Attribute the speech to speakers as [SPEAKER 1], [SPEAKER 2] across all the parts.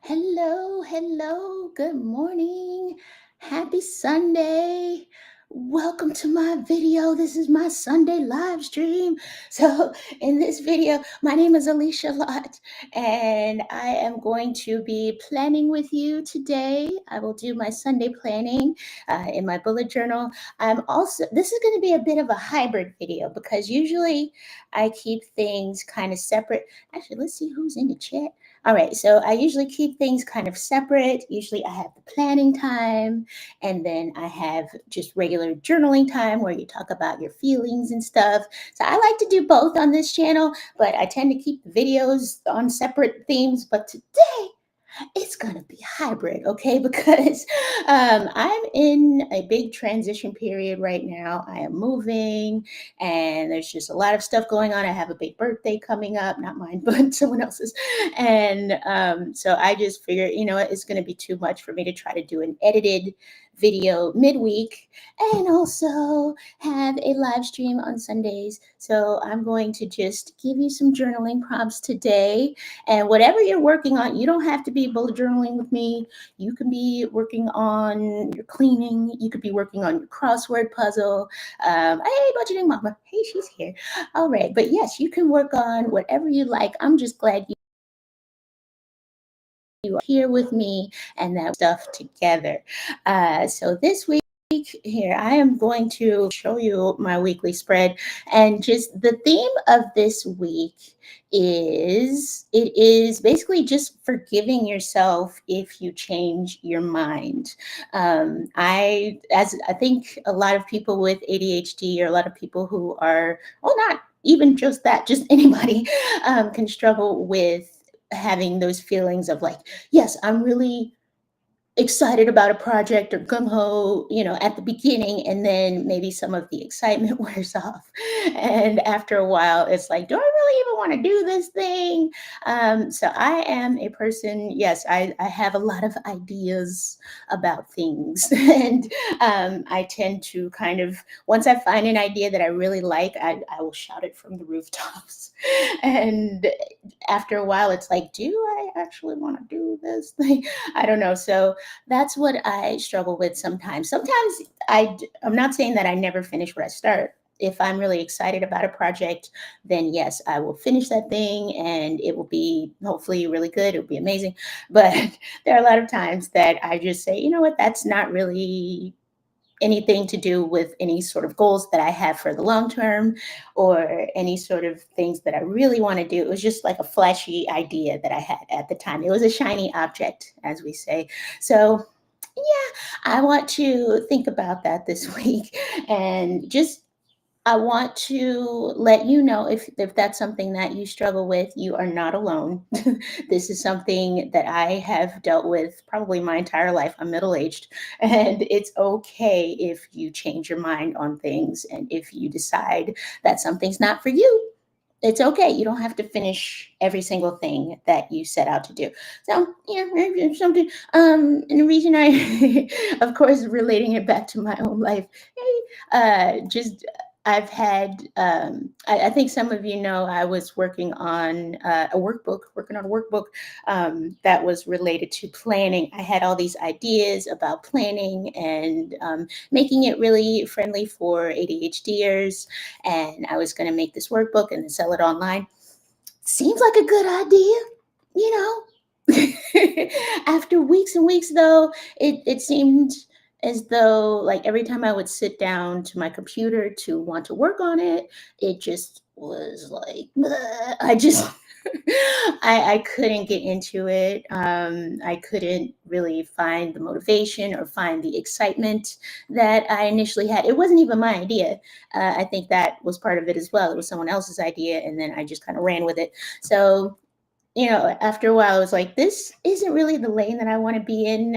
[SPEAKER 1] Hello, hello, good morning. Happy Sunday. Welcome to my video. This is my Sunday live stream. So, in this video, my name is Alecia Lott, and I am going to be planning with you today. I will do my Sunday planning in my bullet journal. This is going to be a bit of a hybrid video because usually I keep things kind of separate. Actually, let's see who's in the chat. All right, so I usually keep things kind of separate. Usually I have the planning time, and then I have just regular journaling time where you talk about your feelings and stuff. So I like to do both on this channel, but I tend to keep the videos on separate themes. But today, it's gonna be hybrid, okay? Because I'm in a big transition period right now. I am moving, and there's just a lot of stuff going on. I have a big birthday coming up, not mine, but someone else's. And so I just figured, it's gonna be too much for me to try to do an edited video midweek and also have a live stream on Sundays. So I'm going to just give you some journaling prompts today, and whatever you're working on, you don't have to be bullet journaling with me. You can be working on your cleaning. You could be working on your crossword puzzle. Hey, budgeting mama. Hey, she's here. All right. But yes, you can work on whatever you like. I'm just glad you are here with me and that stuff together. So this week, here I am going to show you my weekly spread, and just the theme of this week is basically just forgiving yourself if you change your mind. I think a lot of people with ADHD, or a lot of people who are, well, not even just that, just anybody can struggle with having those feelings of like, yes, I'm really excited about a project or gung ho, at the beginning, and then maybe some of the excitement wears off. And after a while, it's like, do I really even want to do this thing? So I am a person, yes, I have a lot of ideas about things. And I tend to kind of, once I find an idea that I really like, I will shout it from the rooftops. And after a while, it's like, do I actually want to do this thing? I don't know. So that's what I struggle with sometimes. Sometimes I'm not saying that I never finish what I start. If I'm really excited about a project, then yes, I will finish that thing and it will be hopefully really good. It'll be amazing. But there are a lot of times that I just say, you know what, that's not really anything to do with any sort of goals that I have for the long term or any sort of things that I really want to do. It was just like a flashy idea that I had at the time. It was a shiny object, as we say. So, yeah, I want to think about that this week, and just I want to let you know, if that's something that you struggle with, you are not alone. This is something that I have dealt with probably my entire life. I'm middle aged, and it's okay if you change your mind on things and if you decide that something's not for you. It's okay. You don't have to finish every single thing that you set out to do. So yeah, maybe something. And the reason I, of course, relating it back to my own life, just I've had. I think some of you know I was working on a workbook that was related to planning. I had all these ideas about planning and making it really friendly for ADHDers, and I was going to make this workbook and then sell it online. Seems like a good idea, you know. After weeks and weeks, though, it seemed as though, like, every time I would sit down to my computer to want to work on it, it just was like, bleh. I just I couldn't get into it. I couldn't really find the motivation or find the excitement that I initially had. It wasn't even my idea. I think that was part of it as well. It was someone else's idea, and then I just kind of ran with it. So, after a while, I was like, this isn't really the lane that I want to be in.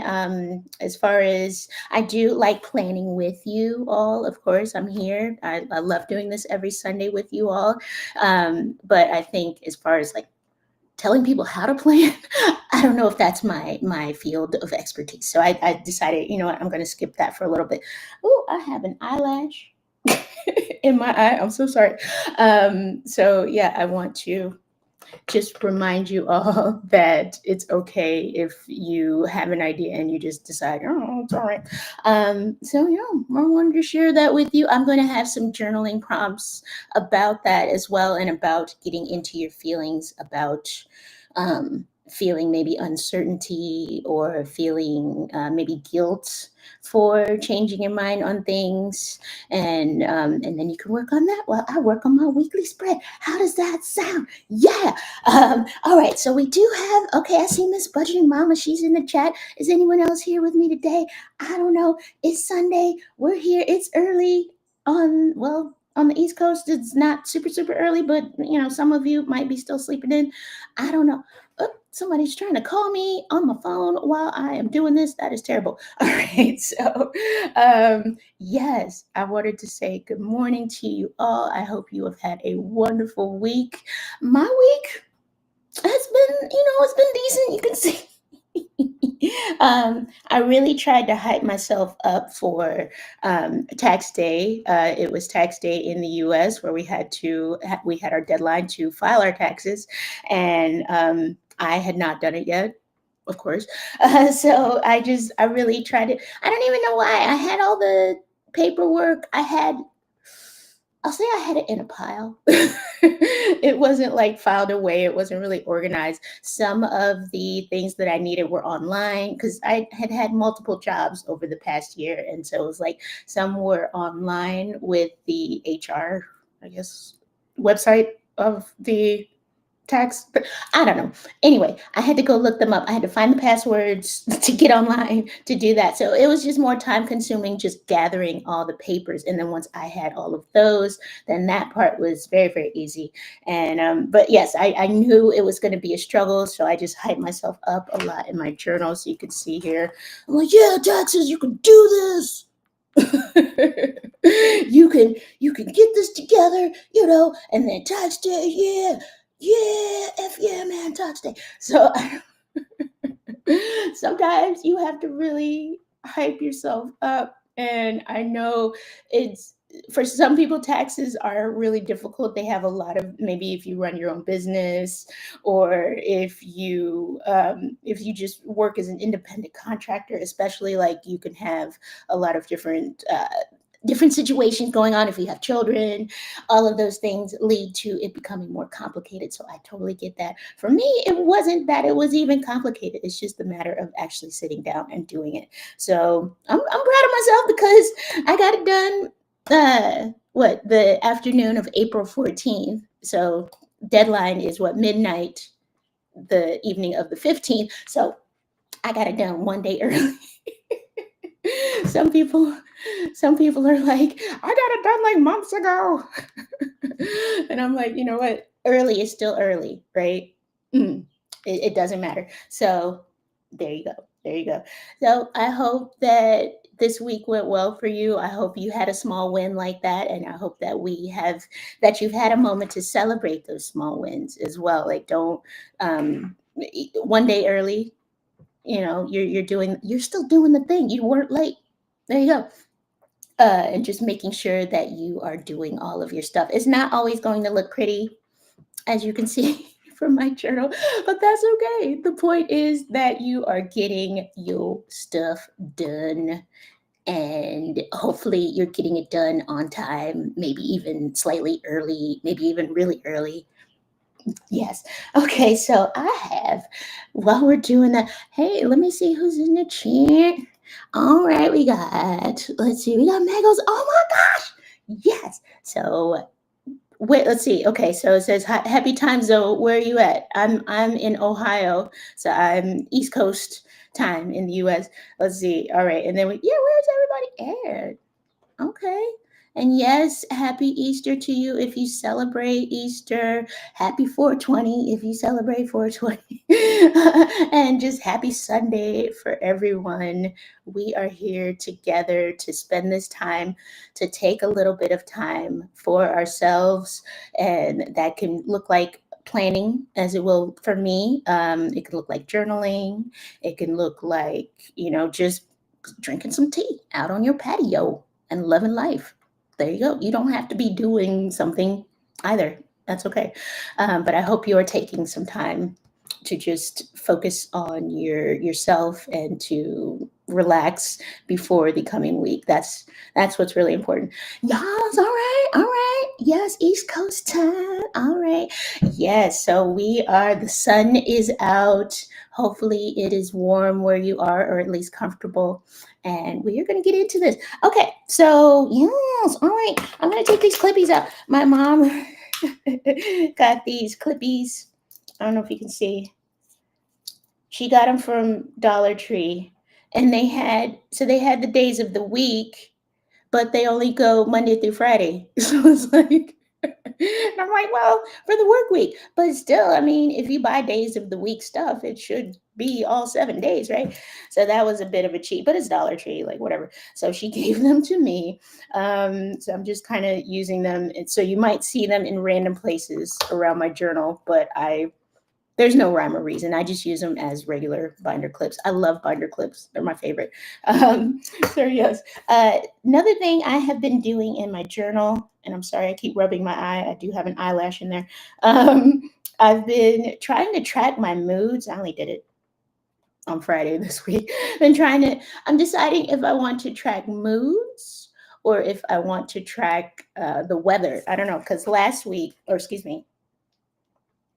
[SPEAKER 1] As far as I do like planning with you all, of course, I'm here. I love doing this every Sunday with you all. But I think as far as like telling people how to plan, I don't know if that's my field of expertise. So I decided, you know what, I'm going to skip that for a little bit. Oh, I have an eyelash in my eye. I'm so sorry. So yeah, I want to just remind you all that it's okay if you have an idea and you just decide, oh, it's all right. So yeah, I wanted to share that with you. I'm going to have some journaling prompts about that as well, and about getting into your feelings about feeling maybe uncertainty, or feeling maybe guilt for changing your mind on things, and then you can work on that while I work on my weekly spread. How does that sound? Yeah. All right. So we do have. Okay, I see Miss Budgeting Mama. She's in the chat. Is anyone else here with me today? I don't know. It's Sunday. We're here. It's early on. Well, on the East Coast, it's not super early, but some of you might be still sleeping in. I don't know. Oh, somebody's trying to call me on my phone while I am doing this. That is terrible. All right. So, yes, I wanted to say good morning to you all. I hope you have had a wonderful week. My week has been, it's been decent. You can see. I really tried to hype myself up for tax day. It was tax day in the U.S., where we had our deadline to file our taxes, and I had not done it yet, of course. So I really tried it. I don't even know why. I had all the paperwork. I'll say I had it in a pile. It wasn't like filed away. It wasn't really organized. Some of the things that I needed were online, because I had multiple jobs over the past year. And so it was like some were online with the HR, I guess, website of the tax, but I don't know. Anyway, I had to go look them up. I had to find the passwords to get online to do that. So it was just more time consuming, just gathering all the papers. And then once I had all of those, then that part was very easy. And but yes, I knew it was going to be a struggle, so I just hyped myself up a lot in my journal. So you can see here, I'm like, yeah, taxes, you can do this. You can get this together, and then tax day, yeah, man, tax day. So sometimes you have to really hype yourself up, and I know it's for some people taxes are really difficult. They have a lot of, maybe if you run your own business, or if you just work as an independent contractor, especially, like, you can have a lot of different situations going on. If you have children, all of those things lead to it becoming more complicated. So I totally get that. For me, it wasn't that it was even complicated. It's just a matter of actually sitting down and doing it. So I'm proud of myself, because I got it done the afternoon of April 14th. So deadline is midnight the evening of the 15th. So I got it done one day early. some people some people are like, I got it done like months ago. And I'm like, you know what, early is still early, right? It doesn't matter. So there you go. So I hope that this week went well for you. I hope you had a small win like that, and I hope that you've had a moment to celebrate those small wins as well. Like, don't one day early, you're still doing the thing. You weren't late. There you go. And just making sure that you are doing all of your stuff. It's not always going to look pretty, as you can see from my journal, but that's okay. The point is that you are getting your stuff done, and hopefully you're getting it done on time, maybe even slightly early, maybe even really early. Yes. Okay, so while we're doing that, hey, let me see who's in the chat. All right, we got Megos. Oh my gosh. Yes. So wait, let's see. Okay, so it says happy time zone. Where are you at? I'm in Ohio, so I'm East Coast time in the US. Let's see. All right, and then where's everybody at? Okay. And yes, happy Easter to you if you celebrate Easter. Happy 420 if you celebrate 420. And just happy Sunday for everyone. We are here together to spend this time, to take a little bit of time for ourselves. And that can look like planning, as it will for me. It can look like journaling. It can look like, just drinking some tea out on your patio and loving life. There you go. You don't have to be doing something either. That's okay. But I hope you're taking some time to just focus on yourself and to relax before the coming week. That's what's really important. Yes, all right, all right. Yes, East Coast time. All right. Yes, so we are the sun is out. Hopefully it is warm where you are, or at least comfortable. And we are gonna get into this. Okay, so yes, all right. I'm gonna take these clippies out. My mom got these clippies. I don't know if you can see. She got them from Dollar Tree, and they had the days of the week, but they only go Monday through Friday. So it's like, and I'm like, well, for the work week, but still, I mean, if you buy days of the week stuff, it should be all 7 days, right? So that was a bit of a cheat, but it's Dollar Tree, like whatever. So she gave them to me. So I'm just kind of using them. And so you might see them in random places around my journal, but there's no rhyme or reason. I just use them as regular binder clips. I love binder clips. They're my favorite. Um, so yes. Another thing I have been doing in my journal, and I'm sorry I keep rubbing my eye. I do have an eyelash in there. I've been trying to track my moods. I only did it on Friday this week. I'm deciding if I want to track moods or if I want to track the weather. I don't know, because last week, or excuse me,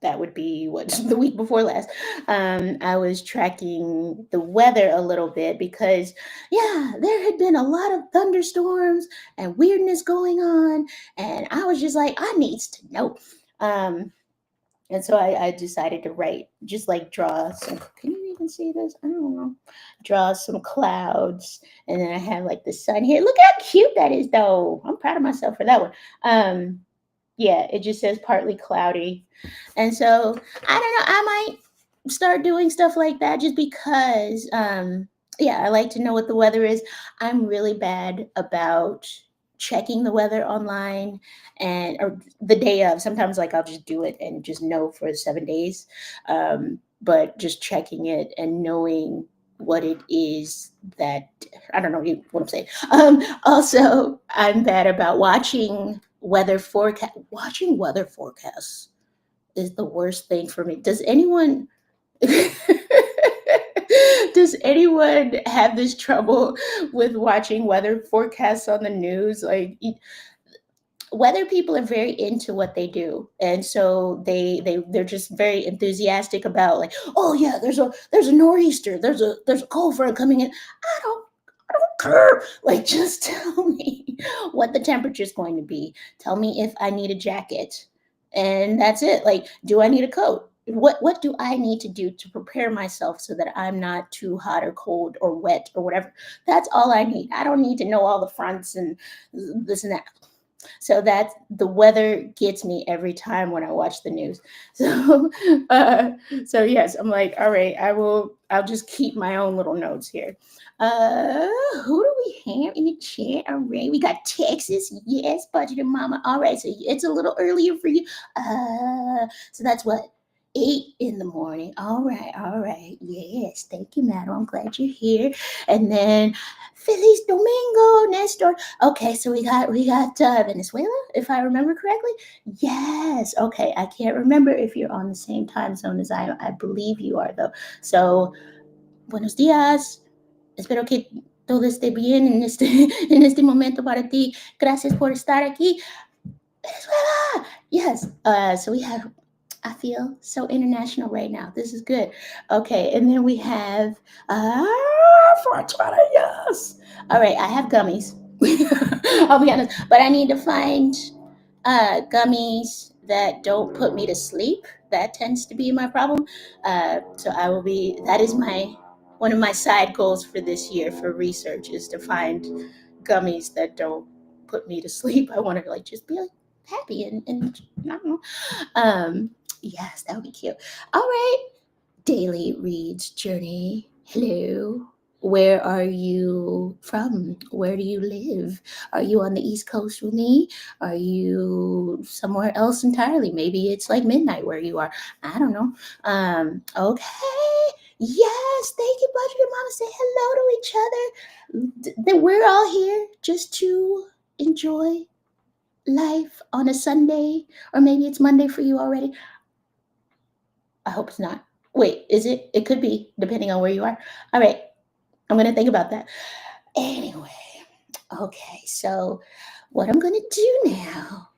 [SPEAKER 1] that would be what the week before last. I was tracking the weather a little bit because, yeah, there had been a lot of thunderstorms and weirdness going on, and I was just like, I needs to know. Um, and so I decided to write, just like draw some. Can you even see this? I don't know. Draw some clouds, and then I have like the sun here. Look how cute that is, though. I'm proud of myself for that one. Yeah, it just says partly cloudy. And so I don't know, I might start doing stuff like that just because yeah, I like to know what the weather is. I'm really bad about checking the weather online and or the day of. Sometimes like I'll just do it and just know for 7 days. But just checking it and knowing what it is that I don't know what I'm saying. Also, I'm bad about weather forecast. Watching weather forecasts is the worst thing for me. Does anyone does anyone have this trouble with watching weather forecasts on the news? Like weather people are very into what they do, and so they're just very enthusiastic about like, oh yeah, there's a nor'easter, there's a cold front coming in. I don't care. Like, just tell me what the temperature is going to be. Tell me if I need a jacket, and that's it. Like, do I need a coat? What do I need to do to prepare myself so that I'm not too hot or cold or wet or whatever? That's all I need. I don't need to know all the fronts and this and that. So that the weather gets me every time when I watch the news. So, uh, so yes, I'm like, all right, I'll just keep my own little notes here. Who do we have in the chat? All right, we got Texas. Yes, budgeted mama. All right, so it's a little earlier for you. So that's what 8 in the morning. All right. Yes, thank you, madam. I'm glad you're here. And then Feliz Domingo, Nestor. Okay, so we got Venezuela, if I remember correctly. Yes. Okay, I can't remember if you're on the same time zone as I am. I believe you are though. So, buenos días. Espero que todo esté bien en este en este momento para ti. Gracias por estar aquí. Venezuela. Yes. So we have. I feel so international right now. This is good. Okay, and then we have 420. Yes. All right, I have gummies. I'll be honest, but I need to find gummies that don't put me to sleep. That tends to be my problem. So I will be. That is my one of my side goals for this year for research is to find gummies that don't put me to sleep. I want to like just be like happy and I don't know. Yes, that would be cute. All right, Daily Reads Journey. Hello. Where are you from? Where do you live? Are you on the East Coast with me? Are you somewhere else entirely? Maybe it's like midnight where you are. I don't know. Okay. Yes, thank you, Budget and Mama. Say hello to each other. That we're all here just to enjoy life on a Sunday, or maybe it's Monday for you already. I hope it's not. Wait, is it? It could be, depending on where you are. All right, I'm gonna think about that. Anyway, okay, so what I'm gonna do now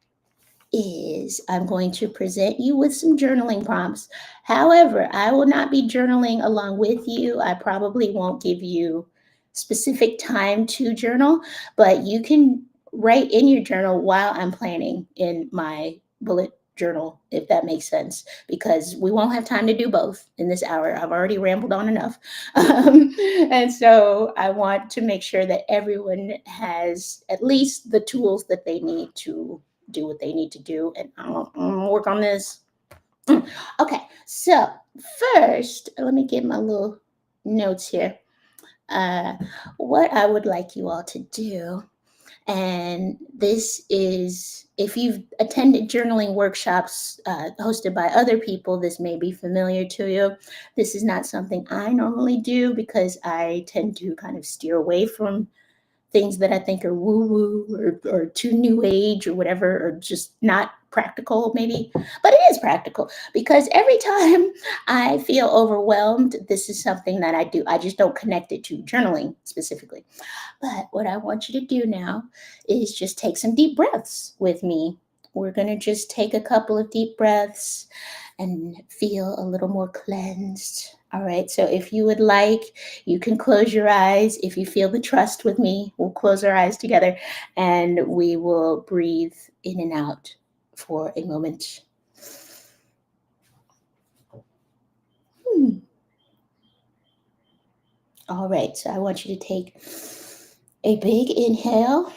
[SPEAKER 1] is I'm going to present you with some journaling prompts. However, I will not be journaling along with you. I probably won't give you specific time to journal, but you can write in your journal while I'm planning in my bullet journal, if that makes sense, because we won't have time to do both in this hour. I've already rambled on enough. And so I want to make sure that everyone has at least the tools that they need to do what they need to do, and I'll work on this. Okay, so first, let me get my little notes here. Uh, what I would like you all to do, and this is if you've attended journaling workshops hosted by other people, this may be familiar to you. This is not something I normally do because I tend to kind of steer away from things that I think are woo woo or too new age or whatever, or just not practical, maybe. But it is practical because every time I feel overwhelmed, this is something that I do. I just don't connect it to journaling specifically. But what I want you to do now is just take some deep breaths with me. We're going to just take a couple of deep breaths and feel a little more cleansed. All right. So if you would like, you can close your eyes. If you feel the trust with me, we'll close our eyes together and we will breathe in and out for a moment. Hmm. All right. So I want you to take a big inhale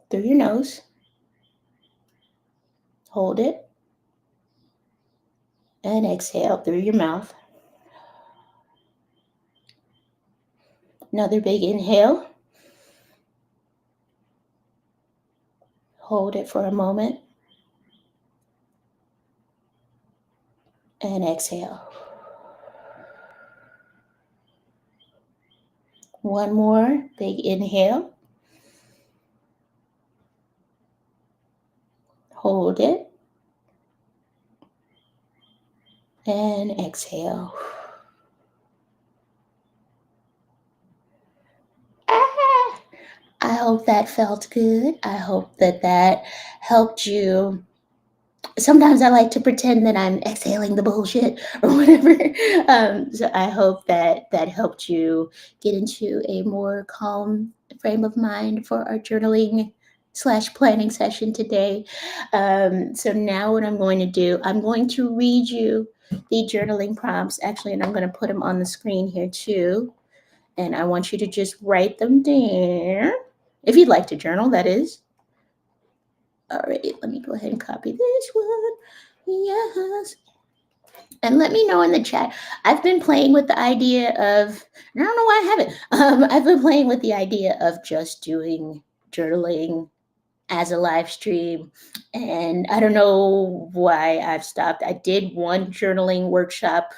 [SPEAKER 1] through your nose, hold it, and exhale through your mouth. Another big inhale. Hold it for a moment and exhale. One more big inhale. Hold it and exhale. Ah, I hope that felt good. I hope that that helped you. Sometimes I like to pretend that I'm exhaling the bullshit or whatever. So I hope that that helped you get into a more calm frame of mind for our journaling slash planning session today. So now what I'm going to do, I'm going to read you the journaling prompts actually, and I'm going to put them on the screen here too. And I want you to just write them down. If you'd like to journal, that is. All right, let me go ahead and copy this one. Yes. And let me know in the chat. I've been playing with the idea of, and I don't know why I haven't. I've been playing with the idea of just doing journaling as a live stream. And I don't know why I've stopped. I did one journaling workshop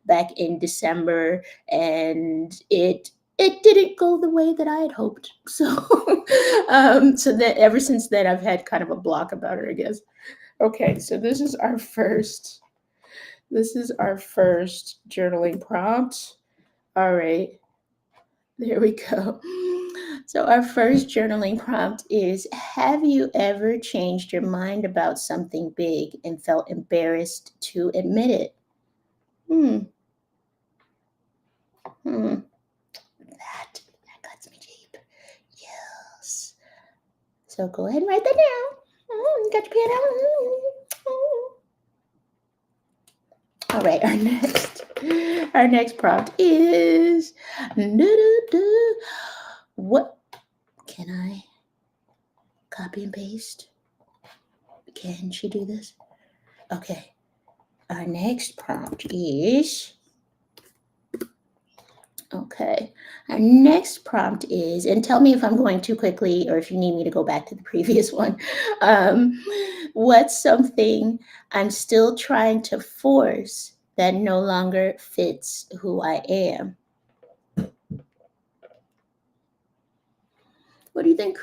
[SPEAKER 1] back in December and it didn't go the way that I had hoped. So so that ever since then I've had kind of a block about it, I guess. Okay, so this is our first journaling prompt. All right, there we go. So, our first journaling prompt is: have you ever changed your mind about something big and felt embarrassed to admit it? Hmm. Hmm. That cuts me deep. Yes. So, go ahead and write that down. You got your pen out. All right, our next prompt is what can I copy and paste? Can she do this? Okay. Our next prompt is okay. Our next prompt is, and tell me if I'm going too quickly or if you need me to go back to the previous one. Um, what's something I'm still trying to force that no longer fits who I am? What do you think?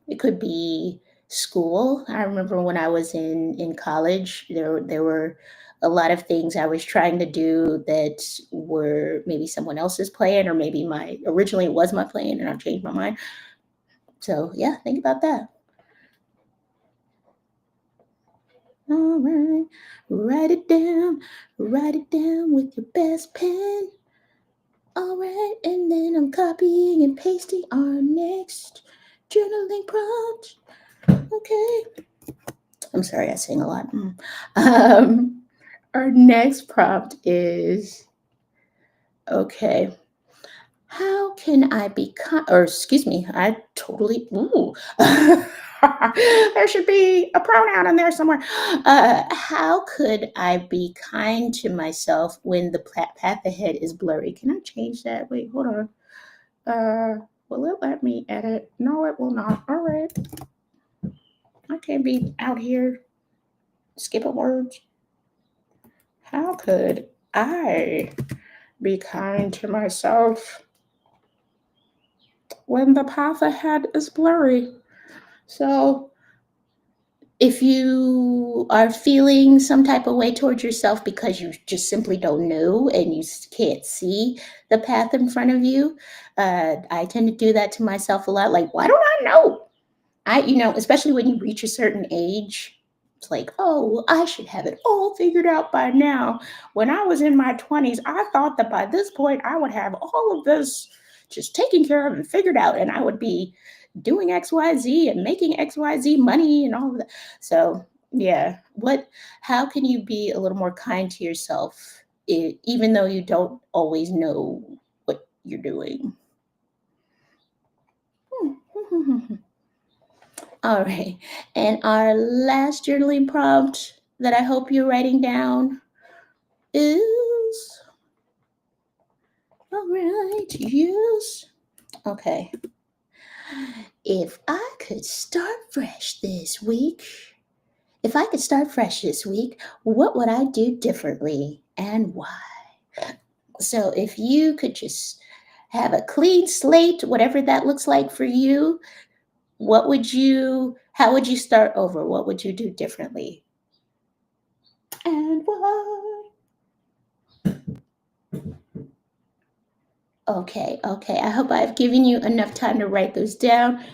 [SPEAKER 1] It could be school. I remember when I was in college, there were a lot of things I was trying to do that were maybe someone else's plan, or maybe my originally it was my plan and I've changed my mind. So yeah, think about that. All right. Write it down with your best pen. All right, and then I'm copying and pasting our next journaling prompt. Okay. I'm sorry, I sing a lot. Um, our next prompt is okay. How can I be kind? Or excuse me, I totally. Ooh, there should be a pronoun in there somewhere. How could I be kind to myself when the path ahead is blurry? Can I change that? Wait, hold on. Will it let me edit? No, it will not. All right, I can't be out here skipping words. How could I be kind to myself when the path ahead is blurry? So, if you are feeling some type of way towards yourself because you just simply don't know and you can't see the path in front of you, I tend to do that to myself a lot. Like, why don't I know? Especially when you reach a certain age, it's like, oh, well, I should have it all figured out by now. When I was in my 20s, I thought that by this point I would have all of this just taken care of and figured out, and I would be doing XYZ and making XYZ money and all of that. So, yeah, how can you be a little more kind to yourself, even though you don't always know what you're doing? All right. And our last journaling prompt that I hope you're writing down is all right, yes. Okay. If I could start fresh this week, if I could start fresh this week, what would I do differently and why? So if you could just have a clean slate, whatever that looks like for you, how would you start over? What would you do differently? And why? Okay, okay. I hope I've given you enough time to write those down.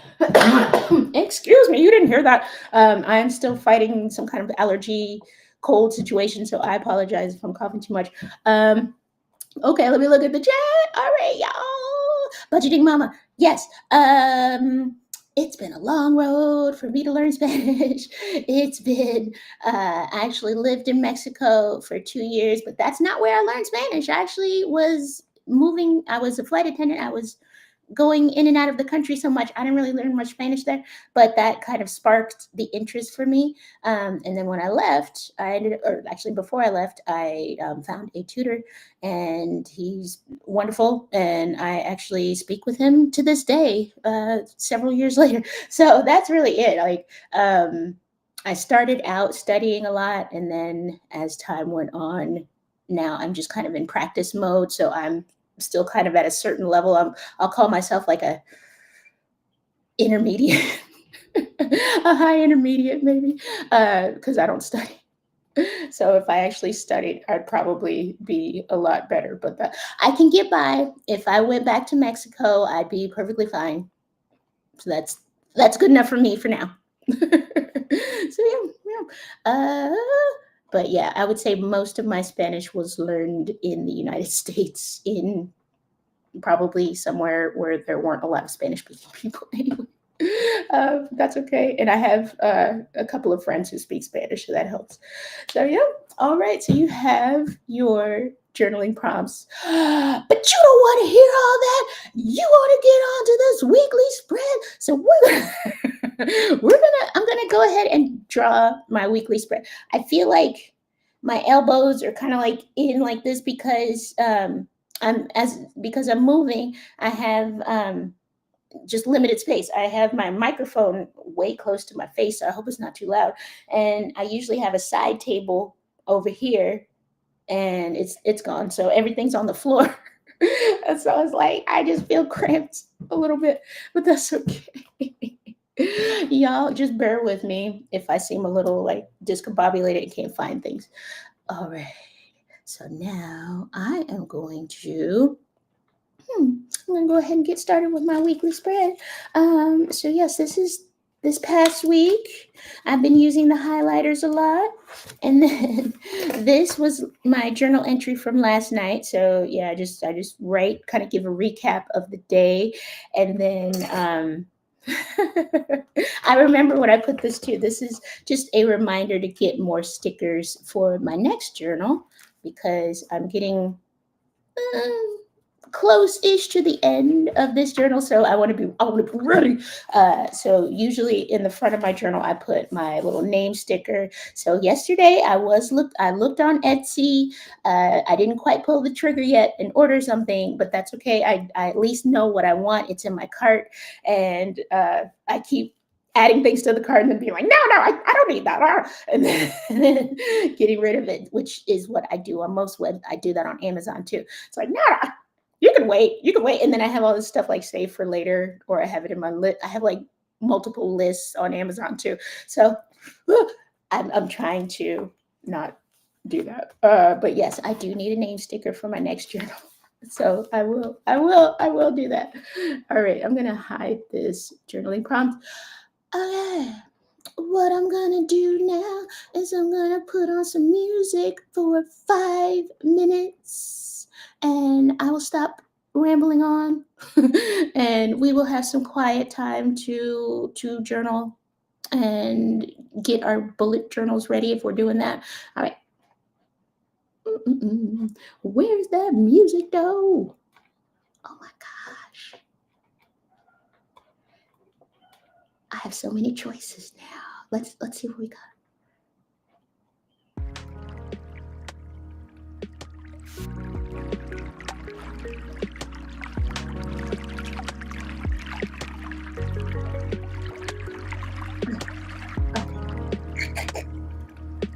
[SPEAKER 1] Excuse me, you didn't hear that. I'm still fighting some kind of allergy cold situation, so I apologize if I'm coughing too much. Okay, let me look at the chat. All right, y'all. Budgeting mama. Yes. It's been a long road for me to learn Spanish. It's been I actually lived in Mexico for 2 years, but that's not where I learned Spanish. I actually was moving, I was a flight attendant. I was going in and out of the country so much, I didn't really learn much Spanish there, but that kind of sparked the interest for me. And then when I left, or actually before I left, I found a tutor, and he's wonderful. And I actually speak with him to this day, several years later. So that's really it. Like, I started out studying a lot, and then as time went on, now I'm just kind of in practice mode. So I'm still kind of at a certain level. I'll call myself like a intermediate, a high intermediate maybe, because I don't study. So if I actually studied, I'd probably be a lot better. But I can get by. If I went back to Mexico, I'd be perfectly fine. So that's good enough for me for now. So yeah. But yeah, I would say most of my Spanish was learned in the United States, in probably somewhere where there weren't a lot of Spanish speaking people anyway. That's okay. And I have a couple of friends who speak Spanish, so that helps. So, yeah. All right. So, you have your journaling prompts. But you don't want to hear all that. You want to get onto this weekly spread. So, I'm going to go ahead and draw my weekly spread. I feel like my elbows are kind of like in like this because because I'm moving. I have just limited space. I have my microphone way close to my face, so I hope it's not too loud. And I usually have a side table over here, and it's gone, so everything's on the floor. And so I was like, I just feel cramped a little bit, but that's okay. Y'all just bear with me if I seem a little like discombobulated and can't find things. All right. So now I am going to I'm gonna go ahead and get started with my weekly spread. So yes, this past week. I've been using the highlighters a lot, and then this was my journal entry from last night. So yeah, I just write, kind of give a recap of the day, and then I remember what I put this to. This is just a reminder to get more stickers for my next journal because I'm getting um, close-ish to the end of this journal, so I want to be ready. So usually in the front of my journal, I put my little name sticker. So yesterday I looked on Etsy. I didn't quite pull the trigger yet and order something, but that's okay. I at least know what I want. It's in my cart, and I keep adding things to the cart and then being like, no, I don't need that. And then getting rid of it, which is what I do on most web. I do that on Amazon too. It's like, no, you can wait. And then I have all this stuff like saved for later, or I have it in my list. I have like multiple lists on Amazon too. So I'm trying to not do that. But yes, I do need a name sticker for my next journal. So I will do that. All right, I'm gonna hide this journaling prompt. Okay, what I'm gonna do now is I'm gonna put on some music for 5 minutes and I will stop rambling on and we will have some quiet time to journal and get our bullet journals ready if we're doing that. All right. Mm-mm-mm. Where's that music though? Oh my gosh. I have so many choices now. Let's see what we got.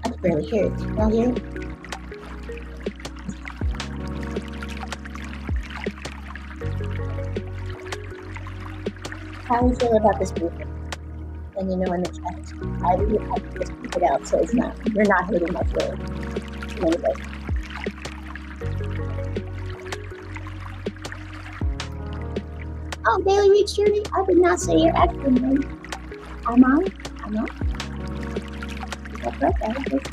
[SPEAKER 1] I can barely hear it. Y'all hear it? How do you feel about this music? Let me know in the chat. I really have to just keep it out so it's not you're not hurting my feelings. Anyway. Oh, Daily Reach Journey. I did not say your actual name. Am I? Am I? Is that correct? I don't think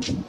[SPEAKER 1] Okay.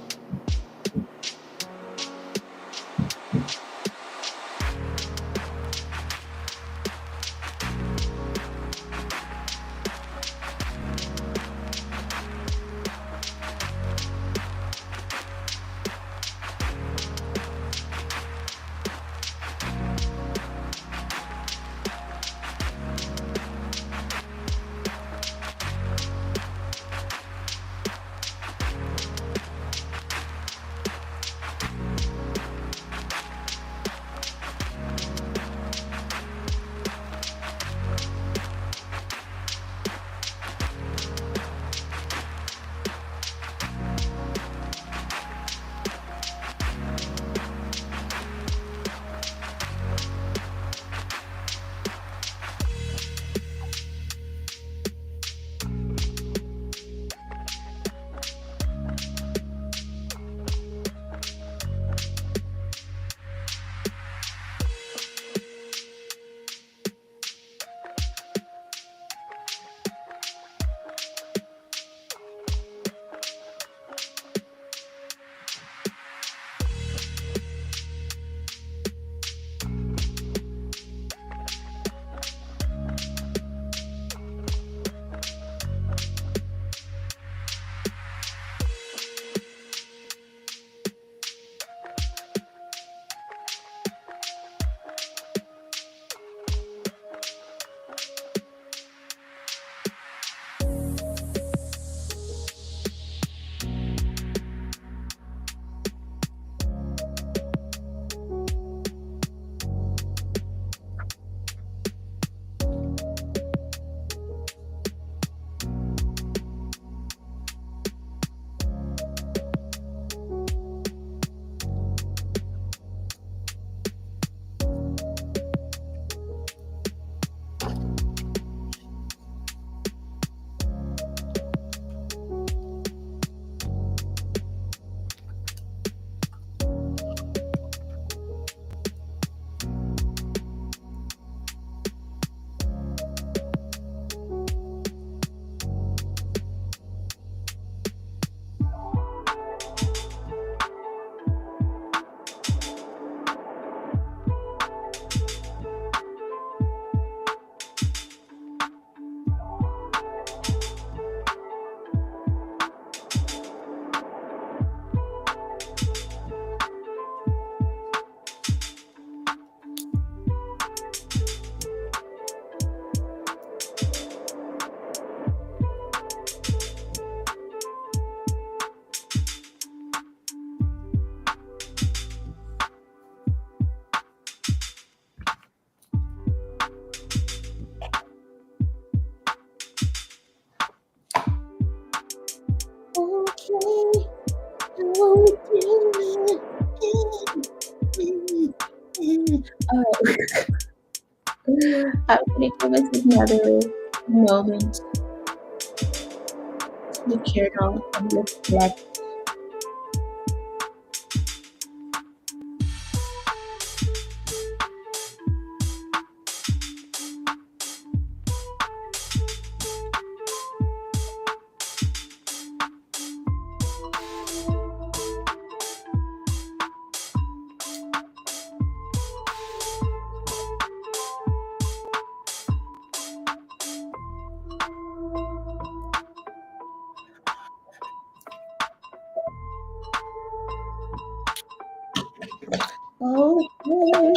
[SPEAKER 1] Oh, all right. I'm gonna give us another moment to journal and reflect. Okay.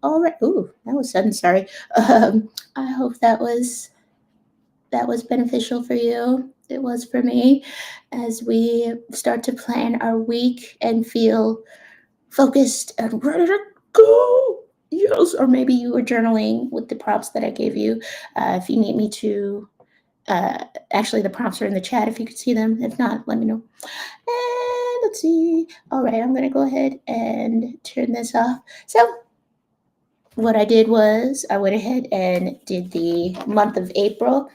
[SPEAKER 1] All right. Ooh, that was sudden. Sorry. I hope that was beneficial for you. It was for me as we start to plan our week and feel focused and ready to go. Yes, or maybe you were journaling with the prompts that I gave you. If you need me to, uh, actually, the prompts are in the chat if you could see them. If not, let me know. And let's see. All right, I'm going to go ahead and turn this off. So, what I did was I went ahead and did the month of April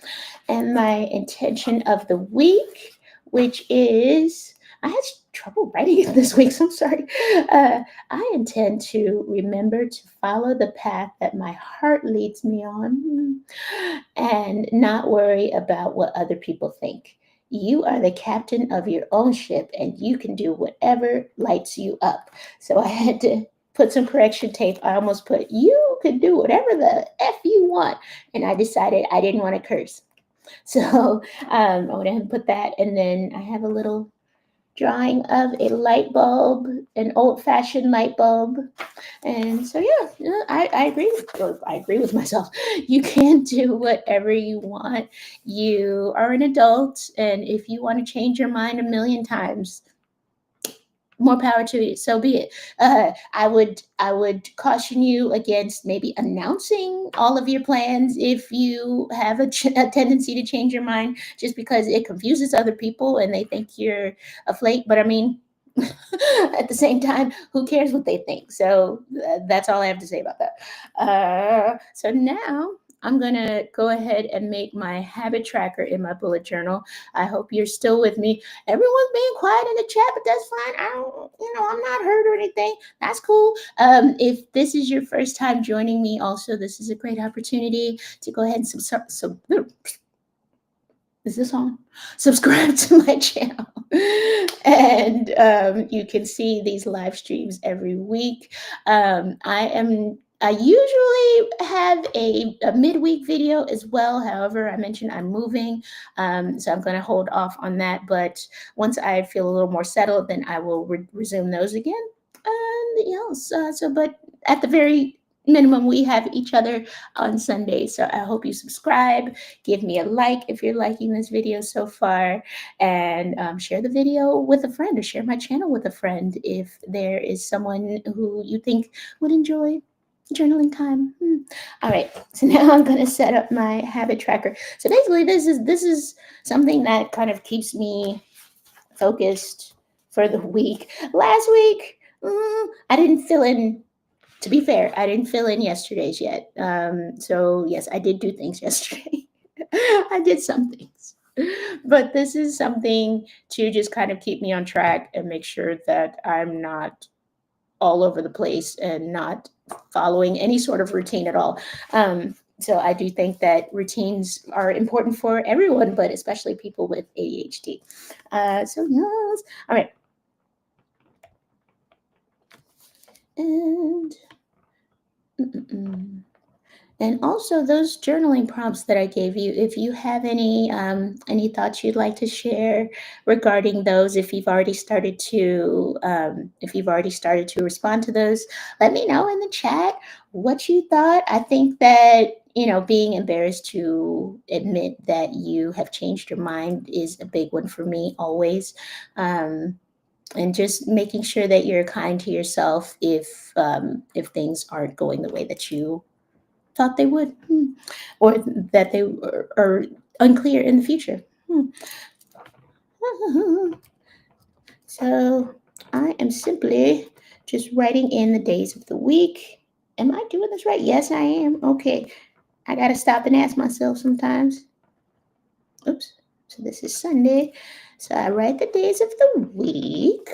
[SPEAKER 1] and my intention of the week, which is I had trouble writing it this week, so I'm sorry. I intend to remember to follow the path that my heart leads me on and not worry about what other people think. You are the captain of your own ship and you can do whatever lights you up. So I had to put some correction tape. I almost put, you can do whatever the F you want. And I decided I didn't want to curse. So I went ahead and put that. And then I have a little drawing of a light bulb, an old-fashioned light bulb. And so yeah, I agree I agree with myself. You can do whatever you want. You are an adult, and if you want to change your mind a million times, more power to you. So be it. I would caution you against maybe announcing all of your plans if you have a tendency to change your mind, just because it confuses other people and they think you're a flake. But I mean, at the same time, who cares what they think? So that's all I have to say about that. So now I'm going to go ahead and make my habit tracker in my bullet journal. I hope you're still with me. Everyone's being quiet in the chat, but that's fine. I don't, I'm not hurt or anything. That's cool. If this is your first time joining me, also, this is a great opportunity to go ahead and is this on? Subscribe to my channel. And you can see these live streams every week. I usually have a midweek video as well. However, I mentioned I'm moving, so I'm going to hold off on that. But once I feel a little more settled, then I will resume those again. But at the very minimum, we have each other on Sunday. So I hope you subscribe, give me a like if you're liking this video so far, and share the video with a friend, or share my channel with a friend if there is someone who you think would enjoy journaling time. All right, so now I'm going to set up my habit tracker. So basically, this is something that kind of keeps me focused for the week. Last week, I didn't fill in. To be fair, I didn't fill in yesterday's yet. So yes, I did do things yesterday. I did some things, but this is something to just kind of keep me on track and make sure that I'm not all over the place and not following any sort of routine at all. So I do think that routines are important for everyone, but especially people with ADHD. So yes, all right. And and also those journaling prompts that I gave you, if you have any thoughts you'd like to share regarding those, if you've already started to respond to those, let me know in the chat what you thought. I think that being embarrassed to admit that you have changed your mind is a big one for me always. And just making sure that you're kind to yourself if things aren't going the way that you thought they would, or that they are unclear in the future. So I am simply just writing in the days of the week. Am I doing this right? Yes, I am. Okay. I got to stop and ask myself sometimes. Oops. So this is Sunday. So I write the days of the week.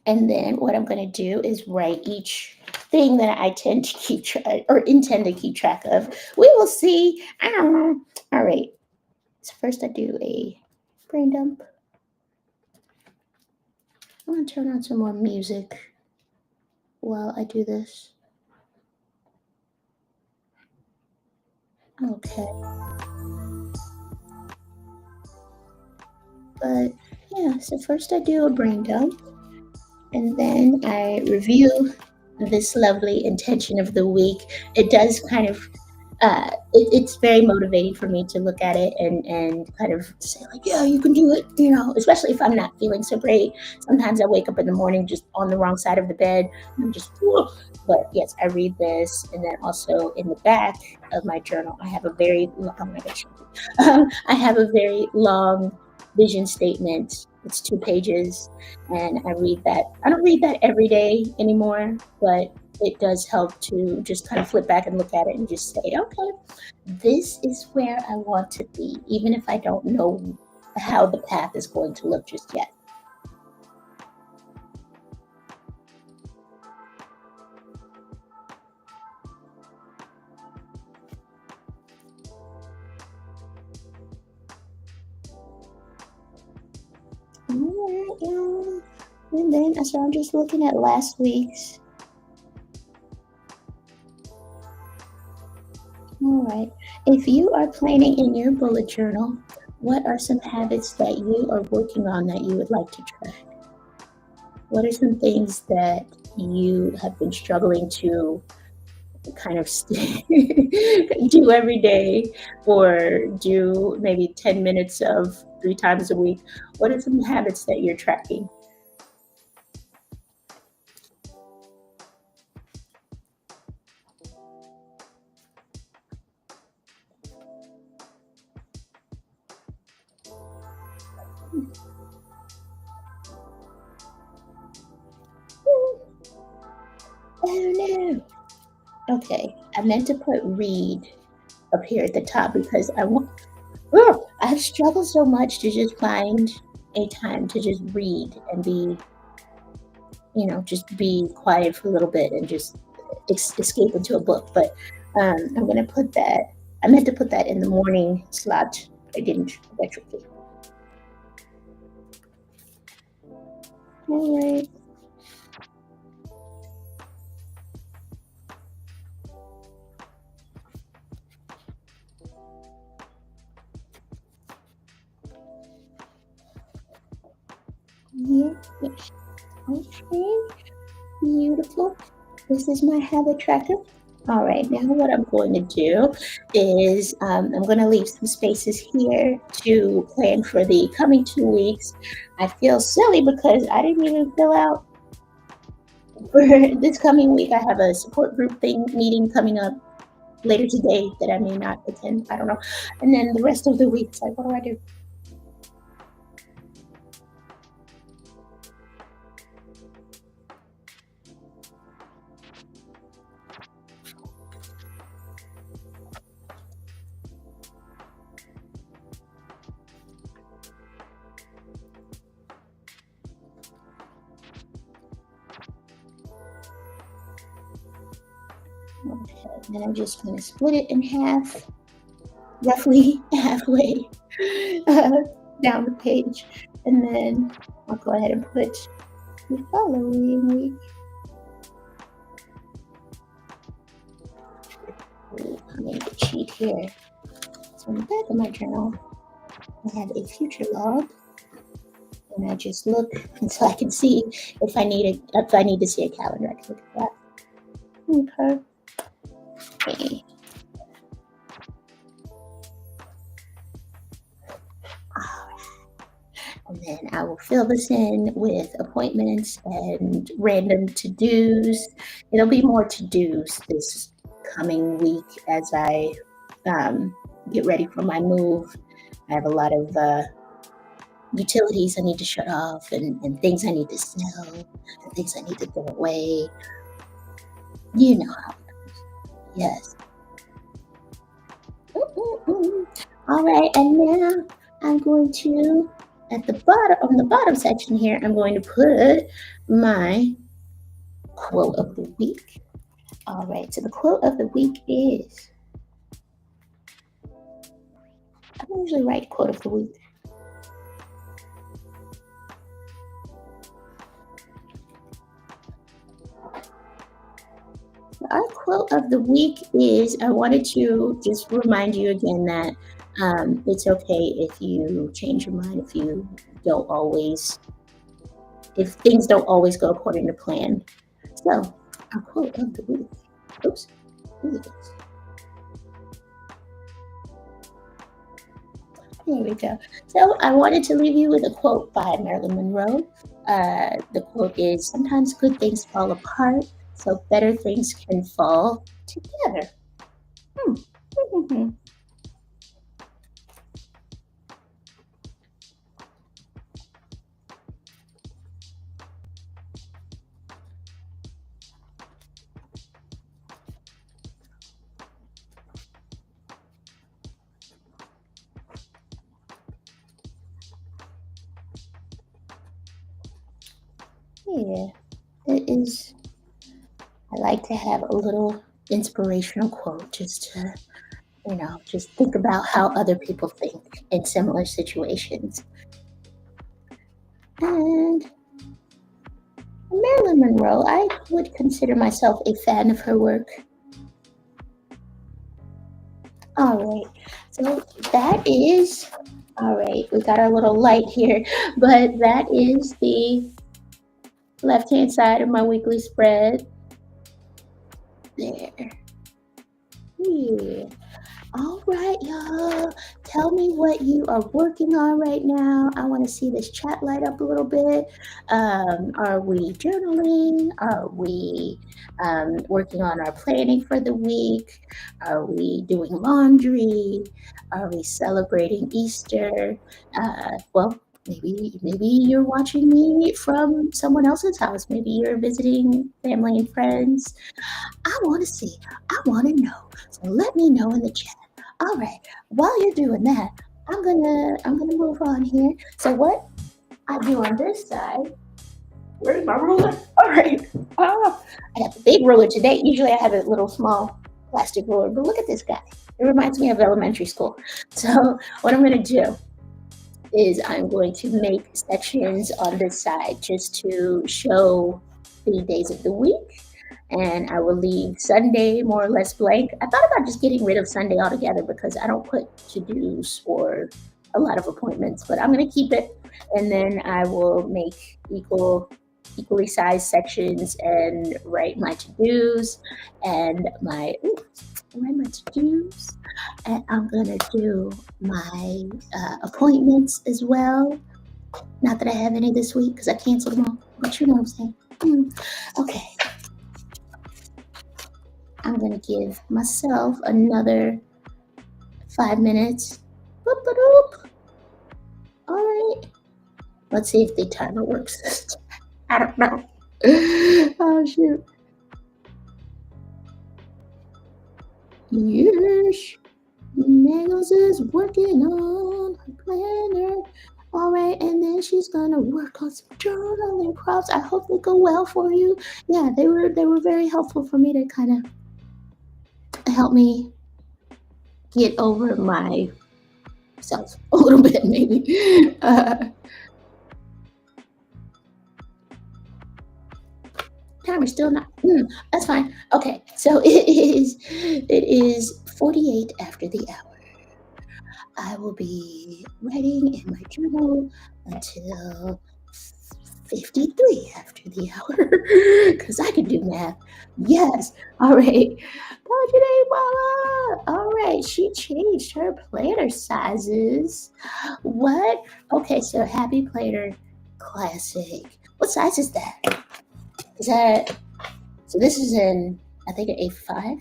[SPEAKER 1] And then what I'm going to do is write each thing that I tend to keep track or intend to keep track of. We will see. I don't know. All right. So first I do a brain dump. I'm going to turn on some more music while I do this. Okay. But yeah, so first I do a brain dump. And then I review this lovely intention of the week. It does kind of, it's very motivating for me to look at it and kind of say like, yeah, you can do it, especially if I'm not feeling so great. Sometimes I wake up in the morning just on the wrong side of the bed. And I'm just, whoa. But yes, I read this. And then also in the back of my journal, I have a very, oh my gosh, I have a very long vision statement. It's 2 pages, and I read that. I don't read that every day anymore, but it does help to just kind of flip back and look at it and just say, okay, this is where I want to be, even if I don't know how the path is going to look just yet. Mm, And then, so I'm just looking at last week's. All right. If you are planning in your bullet journal, what are some habits that you are working on that you would like to track? What are some things that you have been struggling to kind of do every day or do maybe 10 minutes of 3 times a week? What are some habits that you're tracking? Oh no. Okay, I meant to put read up here at the top because I want. Oh, I've struggled so much to just find a time to just read and be, just be quiet for a little bit and just escape into a book. But I'm gonna put that. I meant to put that in the morning slot. I didn't. That's okay. All right. Yeah. Yes. Okay. Beautiful. This is my habit tracker. All right, now what I'm going to do is I'm going to leave some spaces here to plan for the coming 2 weeks. I feel silly because I didn't even fill out for this coming week. I have a support group thing meeting coming up later today that I may not attend. I don't know. And then the rest of the week, it's like, what do I do? Okay, then I'm just going to split it in half, roughly halfway uh, down the page. And then I'll go ahead and put the following week. I made a cheat here. So on the back of my journal, I have a future log, and I just look until I can see if I need to see a calendar. I can look at that. Okay. And then I will fill this in with appointments and random to dos. It'll be more to dos this coming week as I get ready for my move. I have a lot of utilities I need to shut off and things I need to sell and things I need to throw away. You know how. Yes. All right, and now I'm going to at the bottom on the bottom section here. I'm going to put my quote of the week. All right, so the quote of the week is. I don't usually write quote of the week. Our quote of the week is I wanted to just remind you again that it's okay if you change your mind, don't always, if things don't always go according to plan. So, our quote of the week. Oops. Here it is. There we go. So, I wanted to leave you with a quote by Marilyn Monroe. The quote is sometimes good things fall apart, so better things can fall together. Hmm. Yeah, it is. I like to have a little inspirational quote just to, just think about how other people think in similar situations. And Marilyn Monroe, I would consider myself a fan of her work. All right. So that is, all right, we got our little light here, but that is the left-hand side of my weekly spread. There. Yeah. All right, y'all. Tell me what you are working on right now. I want to see this chat light up a little bit. Are we journaling? Are we working on our planning for the week? Are we doing laundry? Are we celebrating Easter? Well, maybe you're watching me from someone else's house. Maybe you're visiting family and friends. I want to see. I want to know. So let me know in the chat. All right. While you're doing that, I'm gonna move on here. So what I do on this side? Where's my ruler? All right. Oh, I got the big ruler today. Usually I have a little small plastic ruler, but look at this guy. It reminds me of elementary school. So what I'm gonna do is I'm going to make sections on this side just to show the days of the week. And I will leave Sunday more or less blank. I thought about just getting rid of Sunday altogether because I don't put to-dos or a lot of appointments, but I'm going to keep it. And then I will make equally sized sections and write my to-dos and write my to-dos. And I'm going to do my appointments as well. Not that I have any this week because I canceled them all, but you know what I'm saying. Okay. I'm going to give myself another 5 minutes. Boop-a-doop. All right. Let's see if the timer works. I don't know. Oh, shoot. Yes. Nails is working on her planner. All right, and then she's gonna work on some journaling prompts. I hope they go well for you. Yeah, they were very helpful for me to kind of help me get over myself a little bit, maybe. Timer's still not. That's fine. Okay, so it is 48 after the hour. I will be writing in my journal until 53 after the hour because I can do math. Yes. All right. Budgeting Mama. All right. She changed her planner sizes. What? Okay. So Happy Planner Classic. What size is that? Is that so? This is in, I think, an A5.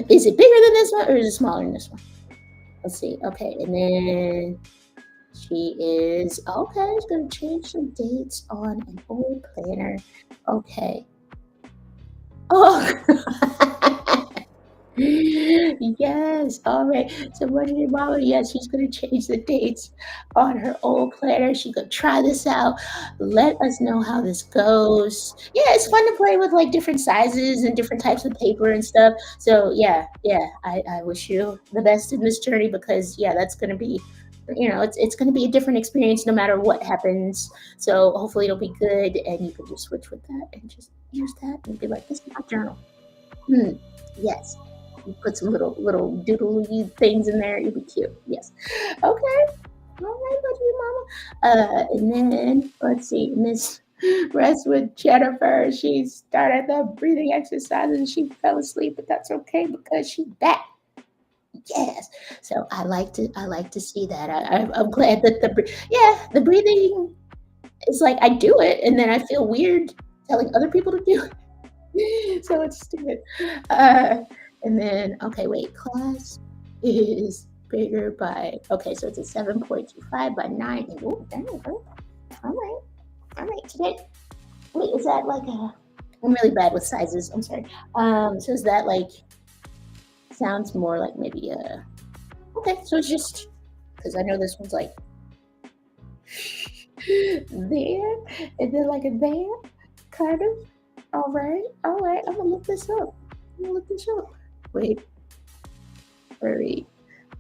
[SPEAKER 1] Is it bigger than this one or is it smaller than this one? Let's see. Okay, and then she is okay. She's gonna change some dates on an old planner. Okay. Oh. Yes, all right. So what did your mama? Yes, she's gonna change the dates on her old planner. She's gonna try this out. Let us know how this goes. Yeah, it's fun to play with like different sizes and different types of paper and stuff. So yeah, I wish you the best in this journey because yeah, that's gonna be it's gonna be a different experience no matter what happens. So hopefully it'll be good and you can just switch with that and just use that and be like, this is my journal. Yes. You put some little doodly things in there. It'd be cute. Yes. Okay. All right, love you, mama. And then let's see, Miss Rest with Jennifer. She started the breathing exercise and she fell asleep, but that's okay because she's back. Yes. So I like to see that. I'm glad that the breathing is like I do it and then I feel weird telling other people to do it. So it's stupid. And then, okay, wait, class is bigger by, okay, so it's a 7.25 by 9. Oh, dang, girl. All right, today. Wait, is that like I'm really bad with sizes, I'm sorry. So is that like, sounds more like maybe okay, so it's just, because I know this one's like, there, and then like a there, kind of. All right, I'm gonna look this up. Wait, hurry.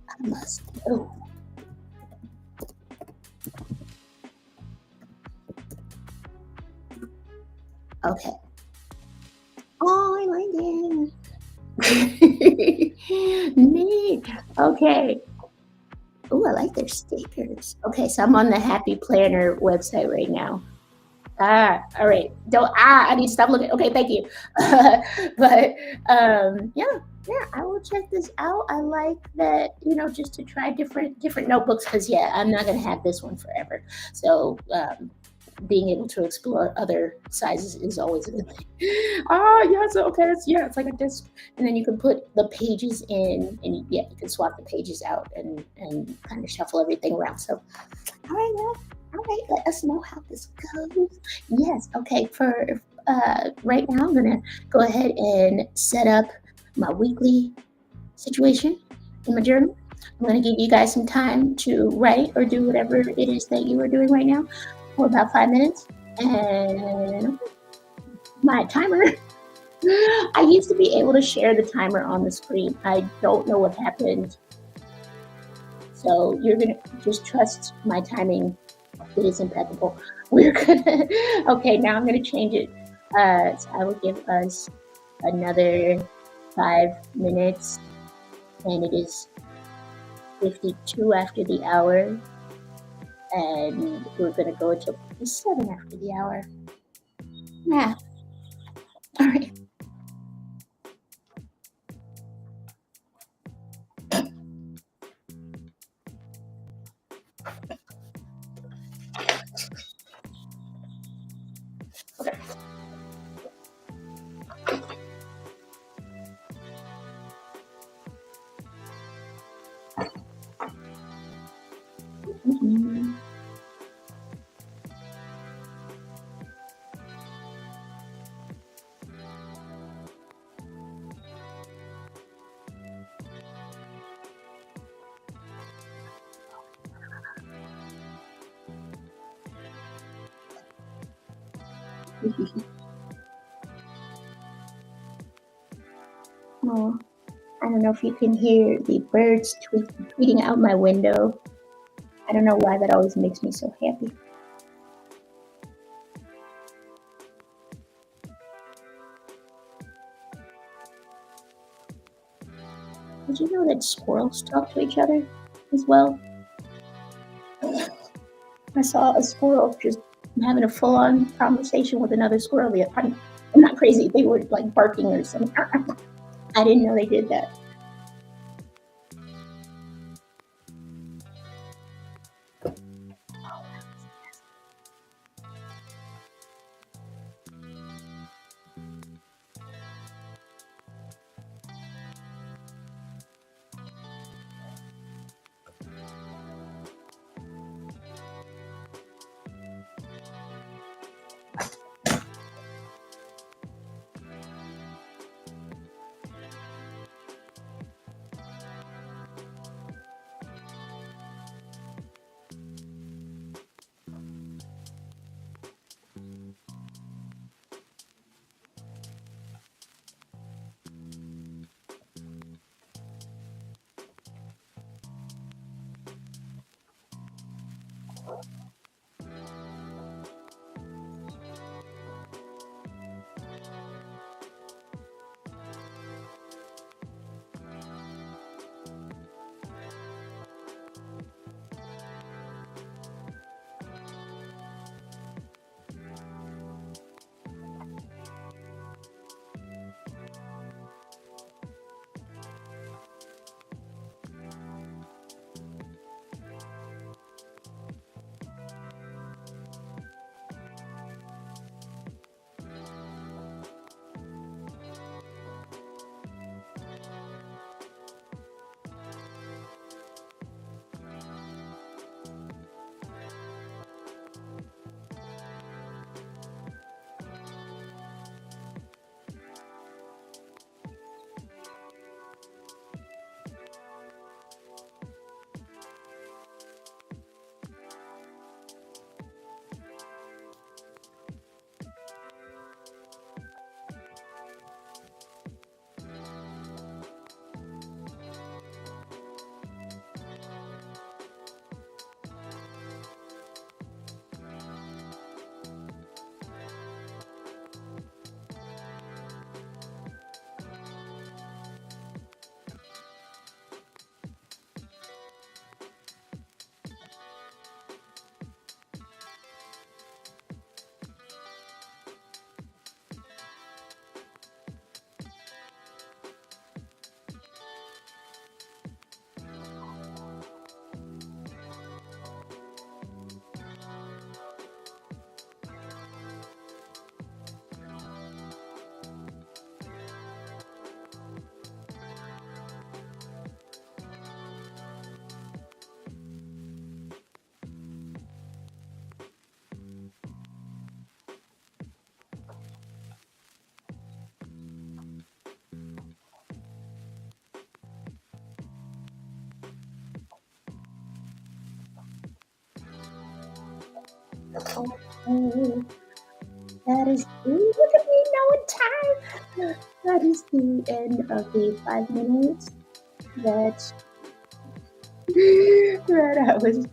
[SPEAKER 1] I must go. Okay. Oh, I like it. Neat. Okay. Oh, I like their stickers. Okay, so I'm on the Happy Planner website right now. All right. Don't I need to stop looking. Okay, thank you. But yeah, yeah, I will check this out. I like that, just to try different notebooks because yeah, I'm not gonna have this one forever. So being able to explore other sizes is always a good thing. Yeah, so okay, it's like a disc, and then you can put the pages in, and yeah, you can swap the pages out and kind of shuffle everything around. So all right, well, all right. Let us know how this goes. Yes. Okay. For right now, I'm gonna go ahead and set up my weekly situation in my journal. I'm gonna give you guys some time to write or do whatever it is that you are doing right now for about 5 minutes. And my timer. I used to be able to share the timer on the screen. I don't know what happened. So you're gonna just trust my timing. It is impeccable. We're gonna, okay, now I'm gonna change it. So I will give us another 5 minutes, and it is 52 after the hour, and we're gonna go until 57 after the hour. Yeah, all right. Okay. Mhm. Oh, I don't know if you can hear the birds tweeting out my window. I don't know why that always makes me so happy. Did you know that squirrels talk to each other as well? I saw a squirrel just having a full-on conversation with another squirrel. I'm not crazy. They were like barking or something. I didn't know they did that. Oh, that is, look at me knowing time. That is the end of the 5 minutes that, that I was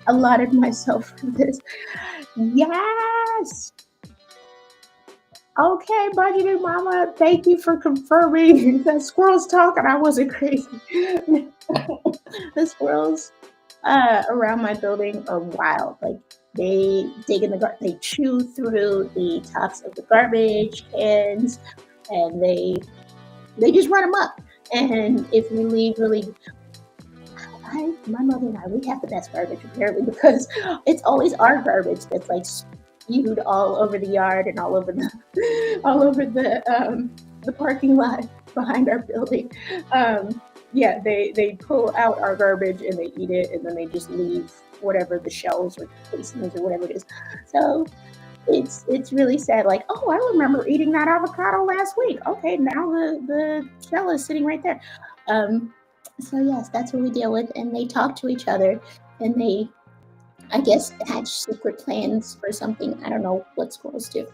[SPEAKER 1] allotted myself for this. Yes. Okay, budgeting mama, thank you for confirming that squirrels talk and I wasn't crazy. The squirrels around my building are wild. Like they dig in the they chew through the tops of the garbage cans, and they just run them up. And if we leave really, my mother and I, we have the best garbage apparently because it's always our garbage that's like spewed all over the yard and all over the parking lot behind our building. Yeah, they pull out our garbage and they eat it, and then they just leave whatever the shells or casings or whatever it is. So it's really sad. Like, oh, I remember eating that avocado last week. Okay, now the shell is sitting right there. So yes, that's what we deal with, and they talk to each other, and they, I guess, hatch secret plans for something. I don't know what squirrels do.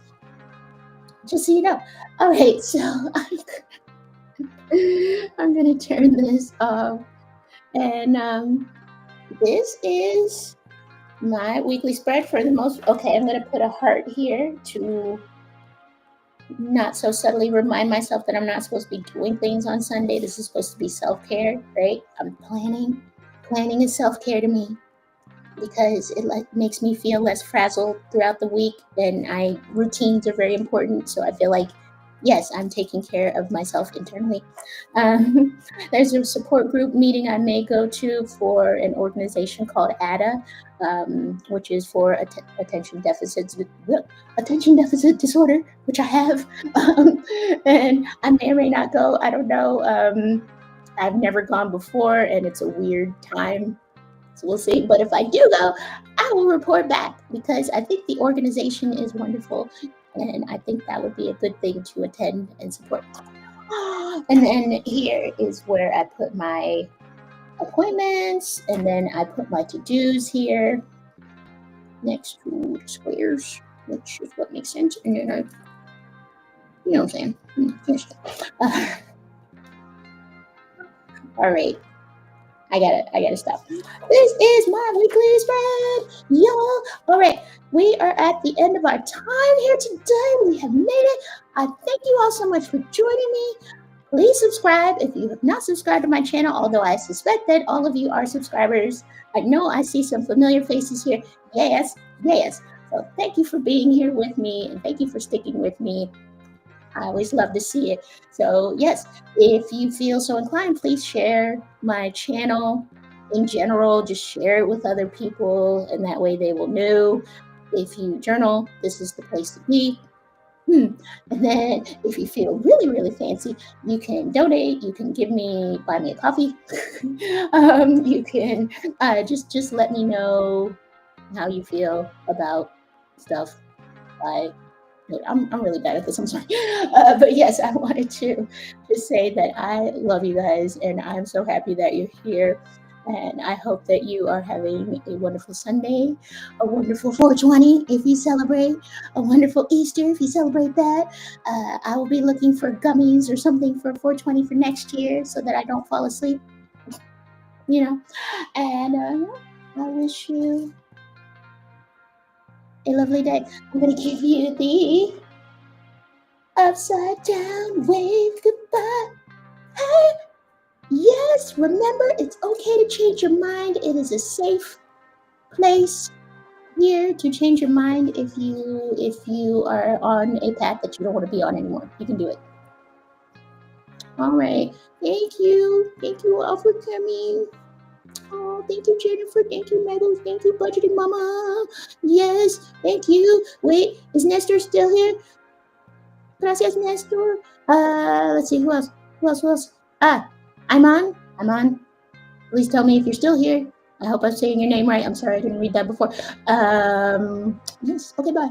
[SPEAKER 1] Just so you know. All right, so I'm gonna turn this off, and this is my weekly spread for the most. Okay, I'm gonna put a heart here to not so subtly remind myself that I'm not supposed to be doing things on Sunday. This is supposed to be self-care, right? I'm planning. Planning is self-care to me because it like makes me feel less frazzled throughout the week, and routines are very important. So I feel like, yes, I'm taking care of myself internally. Um, there's a support group meeting I may go to for an organization called ADA, which is for attention deficit disorder, which I have, and I may or may not go. I don't know. I've never gone before, and it's a weird time. So we'll see. But if I do go, I will report back because I think the organization is wonderful. And I think that would be a good thing to attend and support. And then here is where I put my appointments, and then I put my to-dos here next to the squares, which is what makes sense. And then you know what I'm saying? All right. I gotta stop. This is my weekly spread, y'all. All right, we are at the end of our time here today. We have made it. I thank you all so much for joining me. Please subscribe if you have not subscribed to my channel, although I suspect that all of you are subscribers. I know I see some familiar faces here. Yes, yes. So thank you for being here with me, and thank you for sticking with me. I always love to see it. So yes, if you feel so inclined, please share my channel in general. Just share it with other people, and that way they will know. If you journal, this is the place to be. And then if you feel really, really fancy, you can donate. You can buy me a coffee. You can just let me know how you feel about stuff. I'm really bad at this. I'm sorry. But yes, I wanted to just say that I love you guys, and I'm so happy that you're here. And I hope that you are having a wonderful Sunday, a wonderful 420 if you celebrate, a wonderful Easter if you celebrate that. I will be looking for gummies or something for 420 for next year so that I don't fall asleep, you know. And I wish you a lovely day. I'm going to give you the upside down wave goodbye. Hey, yes, remember, it's okay to change your mind. It is a safe place here to change your mind if you are on a path that you don't want to be on anymore. You can do it. All right. Thank you all for coming. Oh, thank you, Jennifer. Thank you, Meadows. Thank you, Budgeting Mama. Yes, thank you. Wait, is Nestor still here? Gracias, Nestor. Let's see, who else? Who else? I'm on. Please tell me if you're still here. I hope I'm saying your name right. I'm sorry, I didn't read that before. Yes, okay, bye.